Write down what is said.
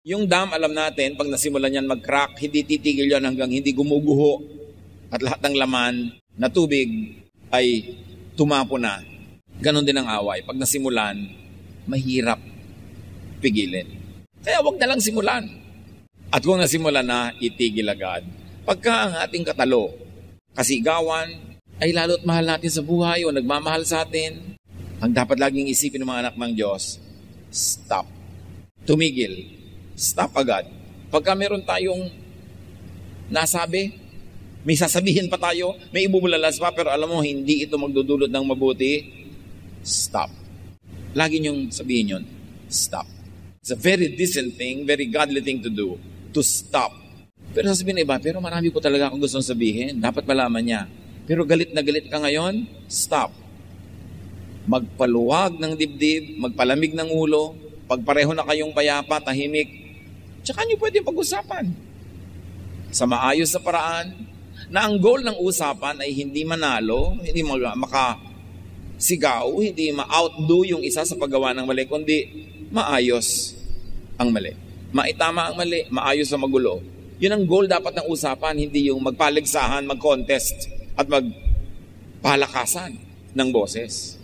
Yung dam, alam natin, pag nasimulan yan mag-crack, hindi titigil yan hanggang hindi gumuguho at lahat ng laman na tubig ay tumapo na. Ganon din ang away. Pag nasimulan, mahirap pigilin. Kaya wag na lang simulan. At kung nasimulan na, itigil agad. Pagka ang ating katalo, kasigawan, ay lalo't mahal natin sa buhay o nagmamahal sa atin, ang dapat laging isipin ng mga anak ng Diyos, stop. Tumigil. Stop agad. Pagka meron tayong nasabi, may sasabihin pa tayo, may ibubulalas pa, pero alam mo, hindi ito magdudulot ng mabuti, stop. Lagi niyong sabihin yun, stop. It's a very decent thing, very godly thing to do, to stop. Pero sasabihin na iba, pero marami po talaga akong gustong sabihin, dapat malaman niya. Pero galit na galit ka ngayon, stop. Magpaluwag ng dibdib, magpalamig ng ulo, pagpareho na kayong payapa, tahimik, tsaka nyo pwede pag-usapan. Sa maayos na paraan, na ang goal ng usapan ay hindi manalo, hindi makasigaw, hindi ma-outdo yung isa sa paggawa ng mali, kundi maayos ang mali. Maitama ang mali, maayos ang magulo. Yun ang goal dapat ng usapan, hindi yung magpaligsahan, mag-contest, at magpalakasan ng boses.